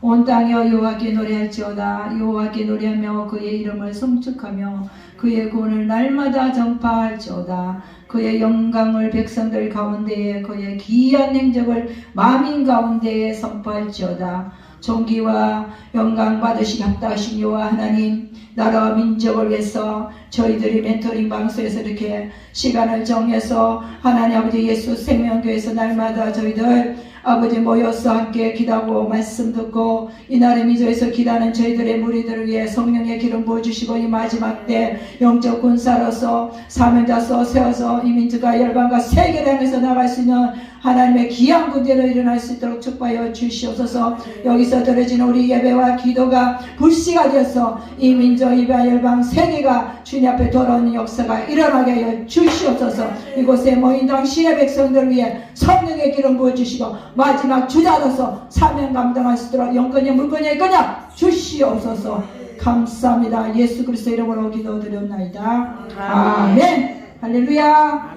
온 땅이여 여호와께 노래할지어다. 여호와께 노래하며 그의 이름을 송축하며 그의 구원을 날마다 전파할지어다. 그의 영광을 백성들 가운데에 그의 기이한 행적을 만민 가운데에 선포할지어다. 존귀와 영광 받으시기 합당하신 여호와 하나님, 나라와 민족을 위해서 저희들이 멘토링 방송에서 이렇게 시간을 정해서 하나님 아버지 예수 생명교회에서 날마다 저희들 아버지 모여서 함께 기도하고 말씀 듣고 이날의 미조에서 기도하는 저희들의 무리들을 위해 성령의 기름 부어주시고 이 마지막 때 영적 군사로서 사명자서 세워서 이 민족과 열방과 세계를 향해서 나갈 수 있는 하나님의 귀한 군대로 일어날 수 있도록 축복하여 주시옵소서. 여기서 드려지는 우리 예배와 기도가 불씨가 되어서 이 민족 이방 열방 세계가 주님 앞에 돌아오는 역사가 일어나게 하여 주시옵소서. 이곳에 모인 당신의 백성들을 위해 성령의 기름 부어주시고 마지막 주자로서 사명 감당할 수 있도록 영권의 물권의 그냥 주시옵소서. 감사합니다. 예수 그리스도 이름으로 기도드렸나이다. 아멘. 할렐루야.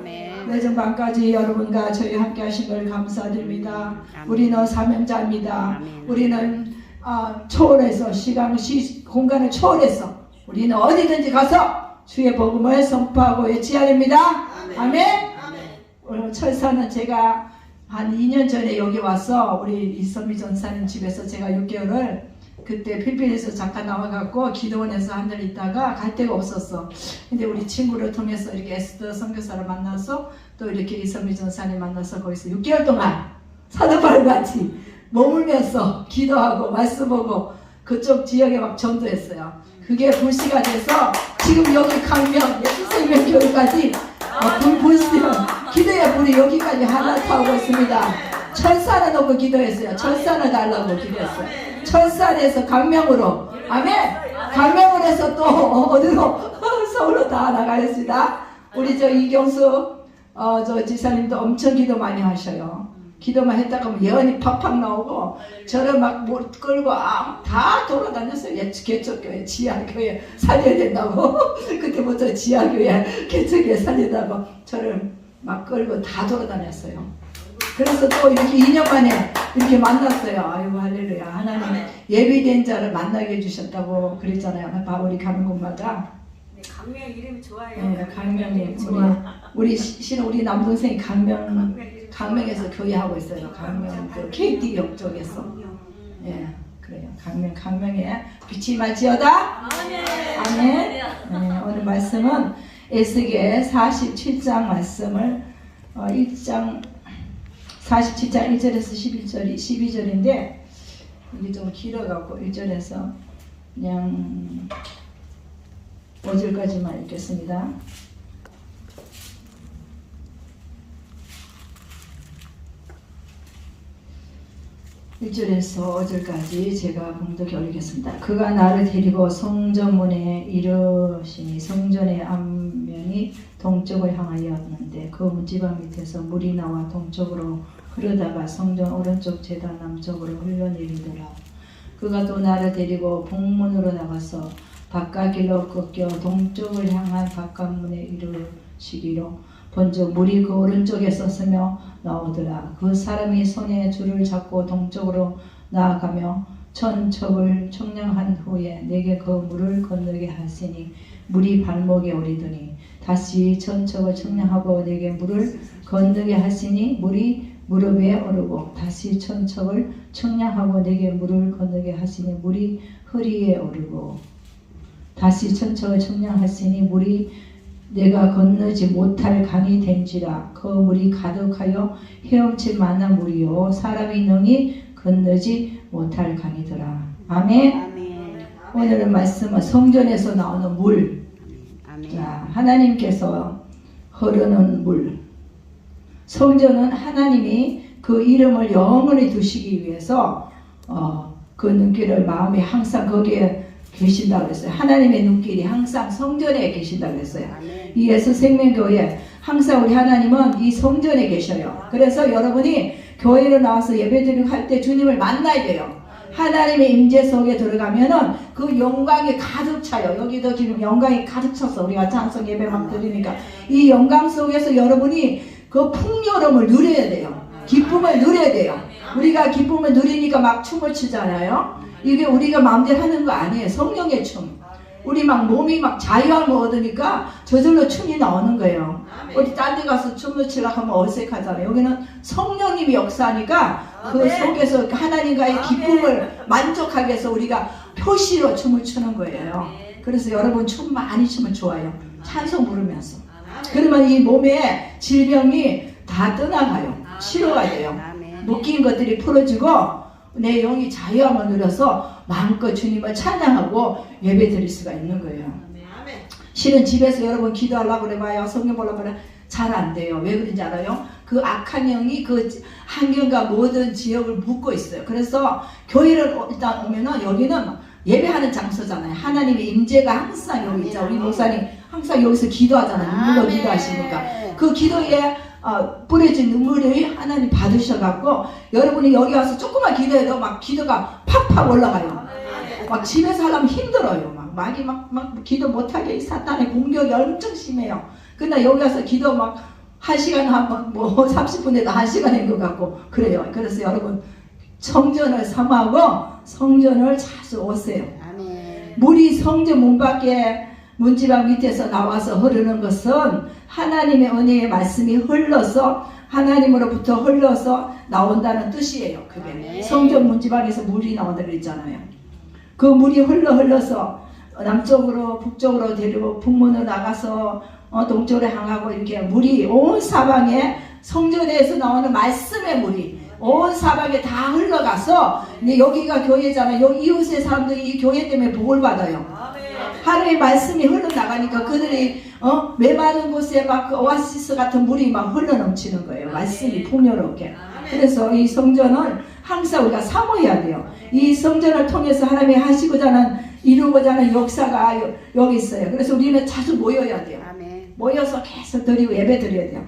내전 밤까지 여러분과 저희 함께 하신 걸 감사드립니다. 우리는 사명자입니다. 우리는 초월해서 공간을 초월해서 우리는 어디든지 가서 주의 복음을 선포하고 외쳐야 됩니다. 아멘. 오늘 철사는 제가 한 2년 전에 여기 와서 우리 이선미 전사님 집에서 제가 6개월을 그때 필리핀에서 잠깐 나와갖고 기도원에서 한 달 있다가 갈 데가 없었어. 근데 우리 친구를 통해서 이렇게 에스더 선교사를 만나서 또 이렇게 이선미 전사님 만나서 거기서 6개월 동안 사도바울같이 머물면서 기도하고 말씀 보고 그쪽 지역에 막 전도했어요. 그게 불씨가 돼서 지금 여기 강명 예수생명교회까지 불씨면 기도의 불이 여기까지 하나 타오고 있습니다. 철산을 놓고 기도했어요. 철산을 달라고 기도했어요. 철산에서 강명으로, 아멘. 강명을 해서 또 어디로 서울로 다 나가겠습니다. 우리 저 이경수 저 지사님도 엄청 기도 많이 하셔요. 기도만 했다가 하면 예언이 팍팍 나오고 저를 막 못 끌고 다 돌아다녔어요. 개척교회, 지하교회 살려야 된다고. 그때부터 지하교회, 개척교회 살리다고 저를 막 끌고 다 돌아다녔어요. 그래서 또 이렇게 2년 만에 이렇게 만났어요. 아이고 할렐루야. 하나님 예비된 자를 만나게 해주셨다고 그랬잖아요. 바울이 가는 곳마다. 네, 강명 이름이 좋아요. 네, 강명이 우리 남동생이 강명에서 교회하고 있어요. 강명 그 KT역 쪽에서. 예, 그래요. 강명에 빛이 말지어다. 아멘. 네, 오늘 말씀은 에스겔 47장 말씀을 1장 47장 1절에서 12절인데 이게 좀 길어갖고 1절에서 그냥 5절까지만 읽겠습니다. 1절에서 5절까지 제가 봉독해 올리겠습니다. 그가 나를 데리고 성전문에 이르시니 성전의 앞면이 동쪽을 향하였는데 그 문지방 밑에서 물이 나와 동쪽으로 흐르다가 성전 오른쪽 제단 남쪽으로 흘러내리더라. 그가 또 나를 데리고 북문으로 나가서 바깥길로 꺾여 동쪽을 향한 바깥문에 이르시기로 본즉 물이 그 오른쪽에 섰으며 나오더라. 그 사람이 손에 줄을 잡고 동쪽으로 나아가며 천척을 청량한 후에 내게 그 물을 건너게 하시니 물이 발목에 오르더니 다시 천척을 청량하고 내게 물을 건너게 하시니 물이 무릎에 오르고 다시 천척을 청량하고 내게 물을 건너게 하시니 물이 허리에 오르고 다시 천척을 청량하시니 물이 내가 건너지 못할 강이 된지라. 그 물이 가득하여 헤엄칠 만한 물이요 사람이 능히 건너지 못할 강이더라. 아멘. 오늘의 말씀은 성전에서 나오는 물. 자, 하나님께서 흐르는 물. 성전은 하나님이 그 이름을 영원히 두시기 위해서 그 눈길을 마음에 항상 거기에 계신다고 했어요. 하나님의 눈길이 항상 성전에 계신다고 했어요. 이 예수 생명교회 항상 우리 하나님은 이 성전에 계셔요. 그래서 여러분이 교회로 나와서 예배드리고 할 때 주님을 만나야 돼요. 하나님의 임재 속에 들어가면은 그 영광이 가득 차요. 여기도 지금 영광이 가득 찼어. 우리가 찬송 예배만 드리니까 이 영광 속에서 여러분이 그 풍요로움을 누려야 돼요. 기쁨을 누려야 돼요. 우리가 기쁨을 누리니까 막 춤을 추잖아요. 이게 우리가 마음대로 하는 거 아니에요. 성령의 춤. 우리 막 몸이 막 자유함을 얻으니까 저절로 춤이 나오는 거예요. 어디 딴 데 가서 춤을 추려고 하면 어색하잖아요. 여기는 성령님이 역사하니까 그 속에서 하나님과의 기쁨을 만족하기 위해서 우리가 표시로 춤을 추는 거예요. 그래서 여러분 춤 많이 추면 좋아요. 찬송 부르면서. 그러면 이 몸에 질병이 다 떠나가요. 치료가 돼요. 묶인 것들이 풀어지고 내 영이 자유함을 누려서 마음껏 주님을 찬양하고 예배 드릴 수가 있는 거예요. 실은 집에서 여러분 기도하려고 그래봐요. 성경 보려고 그래 잘 안 돼요. 왜 그런지 알아요? 그 악한 영이 그 환경과 모든 지역을 묶고 있어요. 그래서 교회를 일단 오면은 여기는 예배하는 장소잖아요. 하나님의 임재가 항상 여기 있죠. 우리 목사님 항상 여기서 기도하잖아요. 눈물로 기도하시니까 그 기도에 뿌려진 눈물이 하나님 받으셔갖고 여러분이 여기 와서 조금만 기도해도 막 기도가 팍팍 올라가요. 막 집에서 하려면 힘들어요. 막 기도 못하게 이 사탄의 공격이 엄청 심해요. 근데 여기 와서 기도 막 1시간 하면 뭐 30분에도 1시간 한 것 같고 그래요. 그래서 여러분 성전을 삼하고 성전을 자주 오세요. 물이 성전 문 밖에 문지방 밑에서 나와서 흐르는 것은 하나님의 은혜의 말씀이 흘러서 하나님으로부터 흘러서 나온다는 뜻이에요. 그게 성전 문지방에서 물이 나온다고 그랬잖아요. 그 물이 흘러서 남쪽으로 북쪽으로 데리고 북문으로 나가서 동쪽으로 향하고 이렇게 물이 온 사방에 성전에서 나오는 말씀의 물이 온 사방에 다 흘러가서 근데 여기가 교회잖아요. 여기 이웃의 사람들이 이 교회 때문에 복을 받아요. 하루의 말씀이 흘러나가니까 그들이 메마른 곳에 막 그 오아시스 같은 물이 막 흘러넘치는 거예요. 말씀이 풍요롭게. 그래서 이 성전을 항상 우리가 사모해야 돼요. 이 성전을 통해서 하나님이 하시고자 하는 이루고자 하는 역사가 여기 있어요. 그래서 우리는 자주 모여야 돼요. 모여서 계속 드리고 예배 드려야 돼요.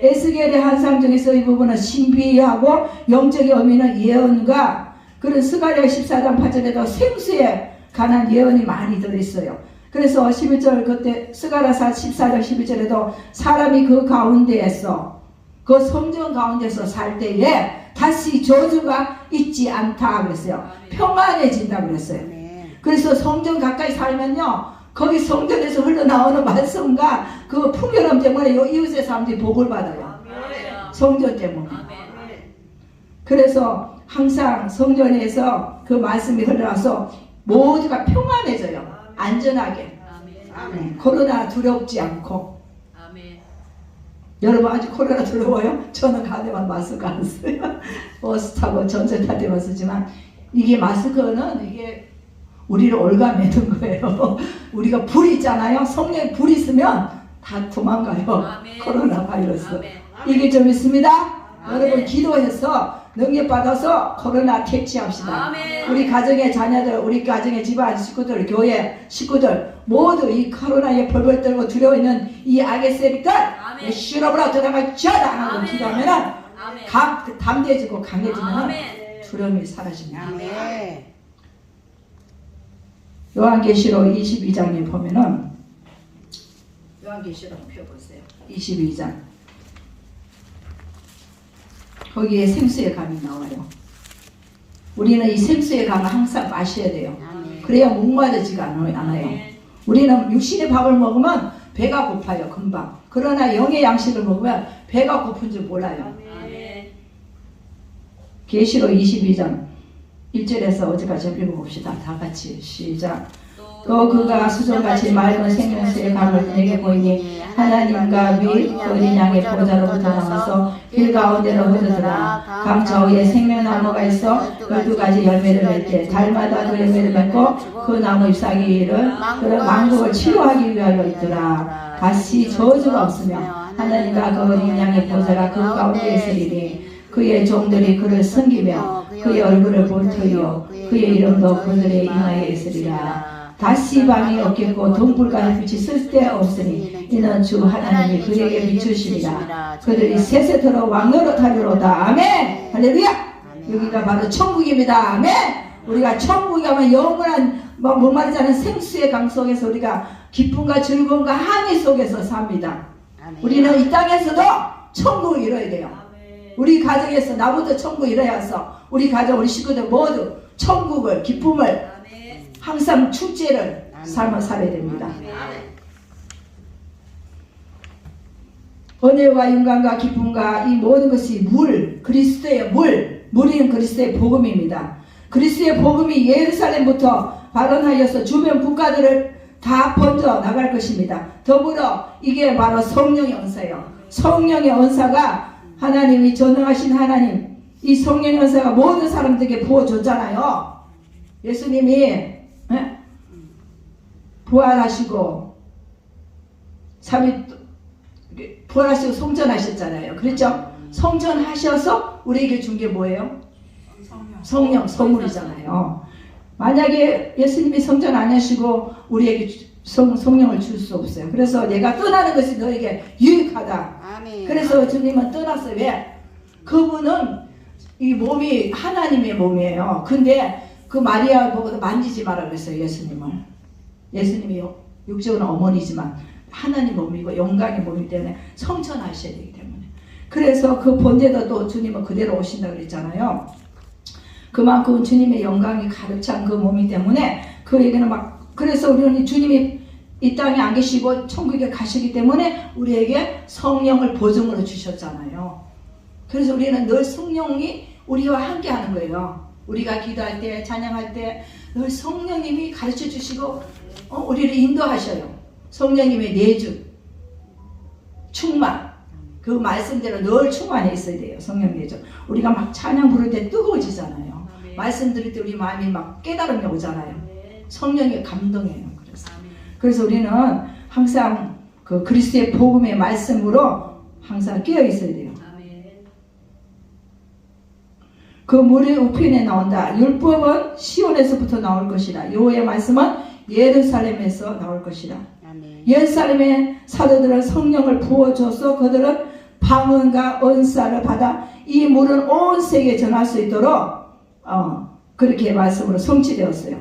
에스겔의 환상 중에서 이 부분은 신비하고 영적인 의미는 예언과 그런 스가랴 14장 8절에도 생수에 관한 예언이 많이 들어있어요. 그래서 11절 그때 스가랴 14장 11절에도 사람이 그 가운데에서 그 성전 가운데서 살 때에 다시 저주가 있지 않다 그랬어요. 평안해진다 그랬어요. 그래서 성전 가까이 살면요 거기 성전에서 흘러나오는 말씀과 그 풍요로움 때문에 이웃의 사람들이 복을 받아요. 성전 때문에. 그래서 항상 성전에서 그 말씀이 흘러나서 모두가 평안해져요. 안전하게. 코로나 두렵지 않고. 여러분 아직 코로나 두려워요? 저는 가대만 마스크 안 써요. 버스 타고 전철 탈 때만 쓰지만 이게 마스크는 이게 우리를 올가매는 거예요. 우리가 불이 있잖아요. 성령에 불이 있으면 다 도망가요. 코로나 바이러스. 이게 좀 있습니다. 여러분 기도해서 능력 받아서 코로나 퇴치합시다. 우리 가정의 자녀들, 우리 가정의 집안 식구들, 교회 식구들 모두 이 코로나에 벌벌 떨고 두려워 있는 이 악의 세력들 실업으로 들어가 져라 하고 기도하면은 담대해지고 강해지면은 두려움이 사라집니다. 요한계시록 22장에 보면은 요한계시록 펴보세요. 22장 거기에 생수의 강이 나와요. 우리는 이 생수의 강을 항상 마셔야 돼요. 그래야 목마르지가 않아요. 우리는 육신의 밥을 먹으면 배가 고파요. 금방. 그러나 영의 양식을 먹으면 배가 고픈 줄 몰라요. 계시록 22장 1절에서 어제까지 읽어봅시다. 다 같이 시작. 또 그가 수정같이 맑은 생명수의 강을 내게 보이니 하나님과 및 어린 양의 보좌로부터 나와서 길 가운데로 흐르더라. 강 저위에 생명나무가 있어 12가지 열매를 맺되 달마다 그 열매를 맺고 그 나무 잎사귀를 그런 만국을 치료하기 위하여 있더라. 다시 저주가 없으며 하나님과 그 어린 양의 보좌가 그 가운데 있으리니 그의 종들이 그를 섬기며 그의 얼굴을 볼 터이요 그의 이름도 그들의 임하에 있으리라. 다시 밤이 없겠고 동불과 햇빛이 쓸데없으니 이는 주 하나님이 그에게 비추시리라. 그들이 세세토록 왕노릇 하리로다. 아멘. 할렐루야. 여기가 바로 천국입니다. 아멘. 우리가 천국에 가면 영원한 목마르지 않은 생수의 강 속에서 우리가 기쁨과 즐거움과 항해 속에서 삽니다. 우리는 이 땅에서도 천국을 이뤄야 돼요. 우리 가정에서 나부터 천국 일어나서 우리 가정 우리 식구들 모두 천국을 기쁨을 항상 축제를 삶아 살아야 됩니다. 은혜와 영광과 기쁨과 이 모든 것이 그리스도의 물인 그리스도의 복음입니다. 그리스도의 복음이 예루살렘부터 발언하여서 주변 국가들을 다 번져 나갈 것입니다. 더불어 이게 바로 성령의 은사예요. 성령의 은사가 하나님이 전능하신 하나님, 이 성령의 은사가 모든 사람들에게 부어줬잖아요. 예수님이 부활하시고 부활하시고 성전하셨잖아요. 그렇죠? 성전하셔서 우리에게 준 게 뭐예요? 성령, 선물이잖아요. 만약에 예수님이 성전 안 하시고 우리에게 성령을 줄 수 없어요. 그래서 내가 떠나는 것이 너에게 유익하다. 아멘. 그래서 주님은 떠났어요. 왜? 그분은 이 몸이 하나님의 몸이에요. 근데 그 마리아 보고 만지지 마라 그랬어요. 예수님이 육적은 어머니지만 하나님 몸이고 영광의 몸이기 때문에 성전하셔야 되기 때문에. 그래서 그 본데도 또 주님은 그대로 오신다 그랬잖아요. 그만큼 주님의 영광이 가득 찬 그 몸이기 때문에 그 얘기는 그래서 우리는 주님이 이 땅에 안 계시고 천국에 가시기 때문에 우리에게 성령을 보증으로 주셨잖아요. 그래서 우리는 늘 성령이 우리와 함께 하는 거예요. 우리가 기도할 때 찬양할 때 늘 성령님이 가르쳐 주시고 우리를 인도하셔요. 성령님의 내주 충만, 그 말씀대로 늘 충만해 있어야 돼요. 성령 내주. 우리가 막 찬양 부를 때 뜨거워지잖아요. 말씀 들을 때 우리 마음이 막 깨달음이 오잖아요. 성령의 감동이에요. 그래서 우리는 항상 그 그리스도의 복음의 말씀으로 항상 깨어 있어야 돼요. 그 물의 우편에 나온다. 율법은 시온에서부터 나올 것이라. 여호와의 말씀은 예루살렘에서 나올 것이라. 예루살렘의 사도들은 성령을 부어줘서 그들은 방언과 은사를 받아 이 물은 온 세계에 전할 수 있도록 그렇게 말씀으로 성취되었어요.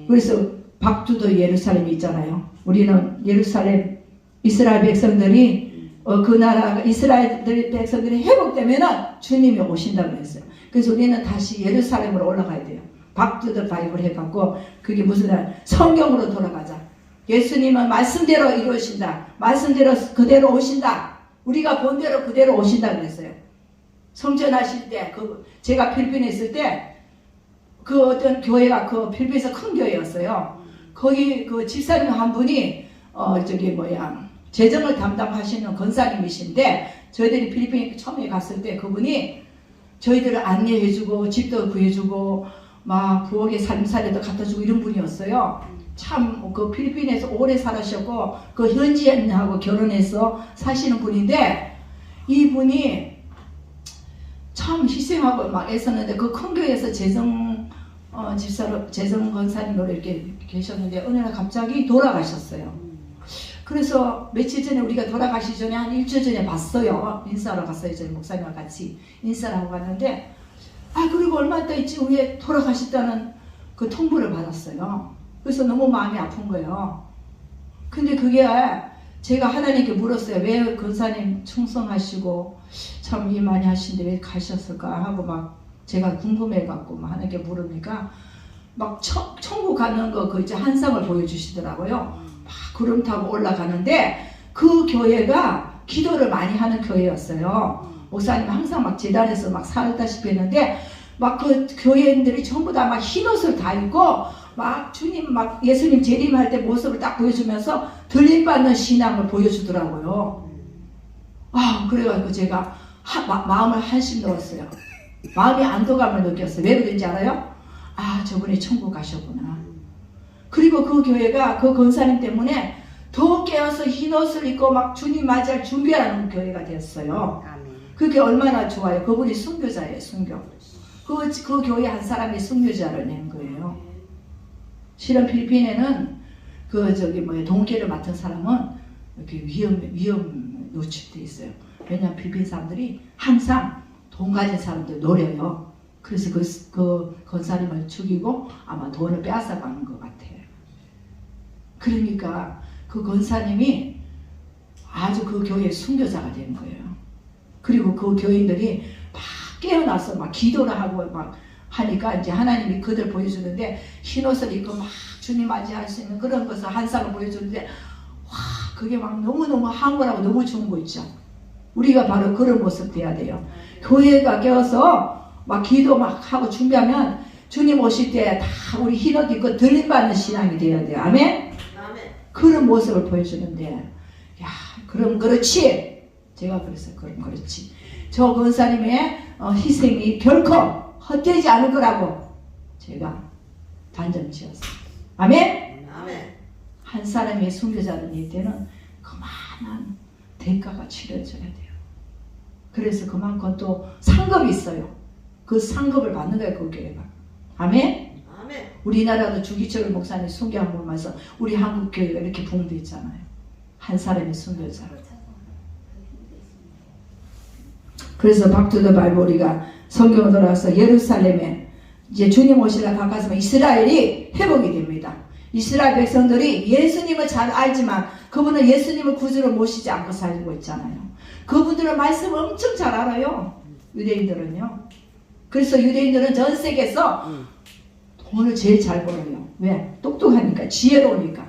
그래서 박두도 예루살렘이 있잖아요. 우리는 예루살렘 이스라엘 백성들이 그 나라가 이스라엘 백성들이 회복되면 주님이 오신다고 했어요. 그래서 우리는 다시 예루살렘으로 올라가야 돼요. 박두더 바이블 해갖고 그게 무슨 성경으로 돌아가자. 예수님은 말씀대로 이루어진다. 말씀대로 그대로 오신다. 우리가 본 대로 그대로 오신다 그랬어요. 성전하실 때 제가 필리핀에 있을 때 그 어떤 교회가 그 필리핀에서 큰 교회였어요. 거기 그 집사님 한 분이 재정을 담당하시는 권사님이신데 저희들이 필리핀에 처음에 갔을 때 그분이 저희들을 안내해주고 집도 구해주고 막 부엌에 살림살이도 갖다주고 이런 분이었어요. 참 그 필리핀에서 오래 살으셨고 그 현지인하고 결혼해서 사시는 분인데 이분이 참 희생하고 막 애썼는데 그 큰 교회에서 재정 권사님으로 이렇게 계셨는데 어느 날 갑자기 돌아가셨어요. 그래서 며칠 전에 우리가 돌아가시기 전에 한 일주일 전에 봤어요. 인사하러 갔어요. 저희 목사님과 같이 인사를 하고 갔는데 그리고 얼마 있다 있지 후에 돌아가셨다는 그 통보를 받았어요. 그래서 너무 마음이 아픈 거예요. 근데 그게 제가 하나님께 물었어요. 왜 권사님 충성하시고 참 일 많이 하시는데 왜 가셨을까 하고 막 제가 궁금해갖고 막 하나님께 물으니까 막 천국 가는 거 그 이제 한상을 보여주시더라고요. 막 구름 타고 올라가는데 그 교회가 기도를 많이 하는 교회였어요. 목사님 항상 막 재단에서 막 살다시피 했는데 막 그 교회인들이 전부 다 막 흰 옷을 다 입고 막 주님 막 예수님 재림할 때 모습을 딱 보여주면서 들림받는 신앙을 보여주더라고요. 그래가지고 제가 마음을 한심 넣었어요. 마음이 안도감을 느꼈어요. 왜 그런지 알아요? 저분이 천국 가셨구나. 그리고 그 교회가 그 권사님 때문에 더 깨어서 흰 옷을 입고 막 주님 맞이할 준비하는 교회가 되었어요. 그게 얼마나 좋아요. 그분이 순교자예요. 순교. 그 교회 한 사람이 순교자를 낸 거예요. 실은 필리핀에는 동계를 맡은 사람은 이렇게 위험 노출돼 있어요. 왜냐하면 필리핀 사람들이 항상 돈 가진 사람들 노려요. 그래서 그 권사님을 죽이고 아마 돈을 빼앗아가는 것 같아요. 그러니까 그 권사님이 아주 그 교회의 순교자가 된 거예요. 그리고 그 교인들이 막 깨어나서 막 기도를 하고 막 하니까 이제 하나님이 그들 보여주는데 흰옷을 입고 막 주님 맞이할 수 있는 그런 것을 한 쌍을 보여주는데 와 그게 막 너무너무 황홀하고 너무 좋은 거 있죠. 우리가 바로 그런 모습 돼야 돼요. 교회가 깨어서 막 기도 막 하고 준비하면 주님 오실 때 다 우리 흰옷 입고 들림받는 신앙이 돼야 돼요. 아멘? 그런 모습을 보여주는데 야 그럼 그렇지. 제가 그랬어요. 그럼 그렇지. 저 권사님의 희생이 결코 헛되지 않을 거라고 제가 단정 지었어요. 아멘? 한 사람의 순교자는 이때는 그만한 대가가 치러져야 돼요. 그래서 그만큼 또 상급이 있어요. 그 상급을 받는 거예요. 그 교회가. 아멘? 우리나라도 주기철 목사님 순교한 거 보면서 우리 한국 교회가 이렇게 붕괴했잖아요. 한 사람의 순교자. 그래서 박두더 발보 우리가 성경으로 돌아와서 예루살렘에 이제 주님 오시라 가까스면 이스라엘이 회복이 됩니다. 이스라엘 백성들이 예수님을 잘 알지만 그분은 예수님을 구주로 모시지 않고 살고 있잖아요. 그분들은 말씀을 엄청 잘 알아요. 유대인들은요. 그래서 유대인들은 전 세계에서 돈을 제일 잘 벌어요. 왜? 똑똑하니까, 지혜로우니까.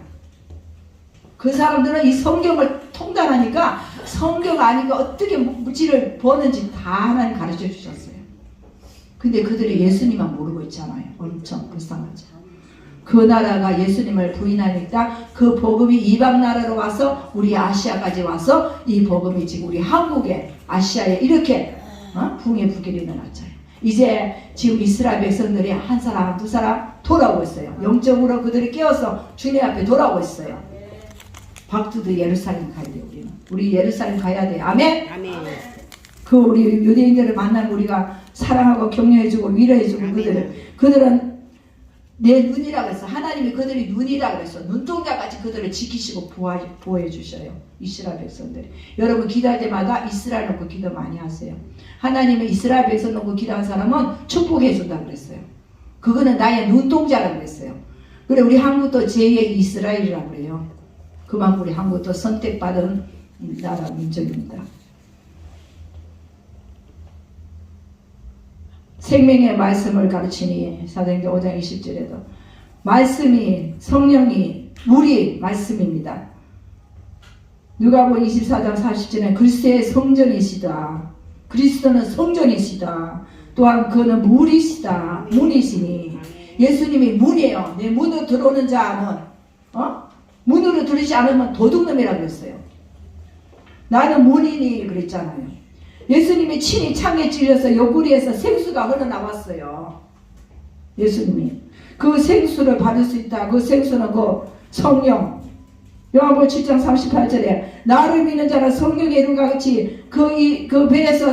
그 사람들은 이 성경을 통달하니까 성경 아니까 어떻게 무지를 버는지 다 하나님 가르쳐 주셨어요. 근데 그들이 예수님만 모르고 있잖아요. 엄청 불쌍하죠. 그 나라가 예수님을 부인하니까 그 복음이 이방 나라로 와서 우리 아시아까지 와서 이 복음이 지금 우리 한국에 아시아에 이렇게 붕의 불길이 일어났잖아요. 이제 지금 이스라엘 백성들이 한 사람 두 사람 돌아오고 있어요. 영적으로 그들이 깨어서 주님 앞에 돌아오고 있어요. 박두도 예루살렘 가야 돼요. 우리 예루살렘 가야 돼요. 아멘? 그 우리 유대인들을 만나면 우리가 사랑하고 격려해주고 위로해주고 그들은 내 눈이라고 해서 하나님이 그들이 눈이라고 해서 눈동자같이 그들을 지키시고 보호해 주셔요. 이스라엘 백성들이. 여러분 기도할 때마다 이스라엘 놓고 기도 많이 하세요. 하나님은 이스라엘 백성 놓고 기도한 사람은 축복해 준다고 그랬어요. 그거는 나의 눈동자라고 그랬어요. 그래 우리 한국도 제2의 이스라엘이라고 그래요. 그만큼 우리 한국도 선택받은 나라 민족입니다. 생명의 말씀을 가르치니 사도행전 5장 20절에도 말씀이 성령이 물이 말씀입니다. 누가복음 24장 40절에 그리스도의 성전이시다. 그리스도는 성전이시다. 또한 그는 물이시다. 문이시니 예수님이 문이에요. 내 문으로 들어오는 자는 문으로 들어오지 않으면 도둑놈이라고 그랬어요. 나는 문이니 그랬잖아요. 예수님이 친히 창에 찔려서 옆구리에서 생수가 흘러나왔어요. 예수님이 그 생수를 받을 수 있다. 그 생수는 그 성령. 요한복음 7장 38절에 나를 믿는 자는 성령의 이름과 같이 그 배에서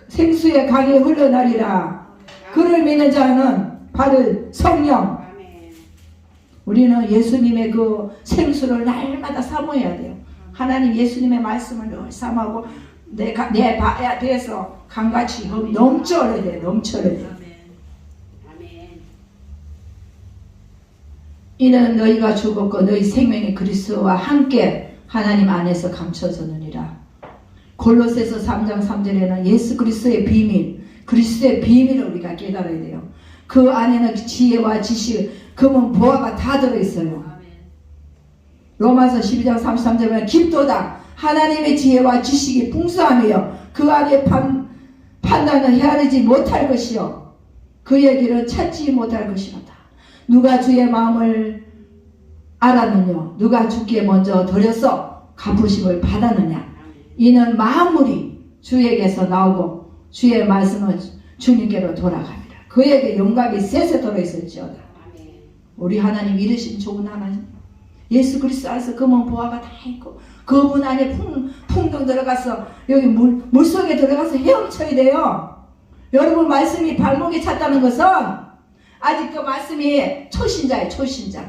생수의 강이 흘러나리라. 그를 믿는 자는 받을 성령. 우리는 예수님의 그 생수를 날마다 사모해야 돼요. 하나님 예수님의 말씀을 늘 사모하고 내 배에서 강같이 넘쳐야 돼. 넘쳐야 돼. 이는 너희가 죽었고 너희 생명이 그리스도와 함께 하나님 안에서 감춰졌느니라. 골로새서 3장 3절에는 예수 그리스도의 비밀, 그리스도의 비밀을 우리가 깨달아야 돼요. 그 안에는 지혜와 지식, 금은 보화가 다 들어있어요. 로마서 12장 33절에 깊도다 하나님의 지혜와 지식이 풍성하며 그 안에 판단을 헤아리지 못할 것이요 그의 길은 찾지 못할 것이로다. 누가 주의 마음을 알았느냐? 누가 주께 먼저 드려서 갚으심을 받았느냐? 이는 만물이 주에게서 나오고 주의 말씀은 주님께로 돌아갑니다. 그에게 영광이 셋에 들어있을지어다. 우리 하나님 이르신 좋은 하나님, 예수 그리스도 안에서 금은 보화가 다 있고 그분 안에 풍덩 들어가서 여기 물속에 들어가서 헤엄쳐야 돼요. 여러분 말씀이 발목에 찼다는 것은 아직 그 말씀이 초신자예요. 초신자.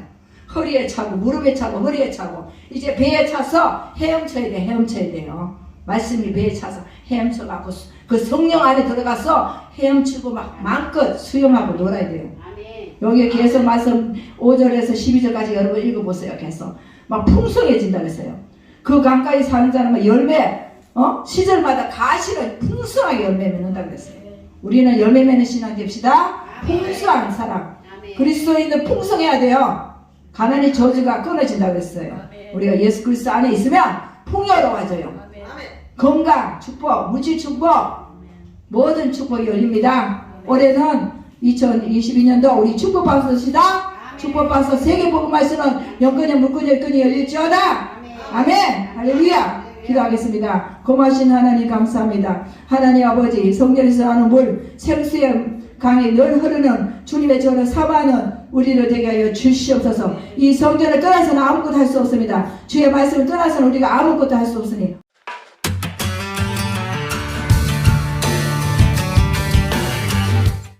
허리에 차고 무릎에 차고 허리에 차고 이제 배에 차서 헤엄쳐야 돼. 헤엄쳐야 돼요. 말씀이 배에 차서 헤엄쳐갖고 그 성령 안에 들어가서 헤엄치고 막 마음껏 수영하고 놀아야 돼요. 여기 계속 말씀 5절에서 12절까지 여러분 읽어보세요. 계속 막 풍성해진다 그랬어요. 그 강가에 사는 자는 열매 시절마다 가시는 풍성하게 열매 맺는다 그랬어요. 우리는 열매 맺는 신앙 됩시다. 풍성한 사람. 그리스도인은 풍성해야 돼요. 가난의 저주가 끊어진다 그랬어요. 우리가 예수 그리스도 안에 있으면 풍요로워져요. 건강, 축복, 물질 축복, 모든 축복이 열립니다. 올해는 2022년도 우리 축복받으시다. 축복받아서 세계복음을 쓰는 영권의 물건의 열건이 열릴지어다. 아멘. 할렐루야. 기도하겠습니다. 고마우신 하나님 감사합니다. 하나님 아버지, 성전에서 하는 물 생수의 강이 늘 흐르는 주님의 전을 사모하는 우리를 되게 하여 주시옵소서. 이 성전을 떠나서는 아무것도 할 수 없습니다. 주의 말씀을 떠나서는 우리가 아무것도 할 수 없으니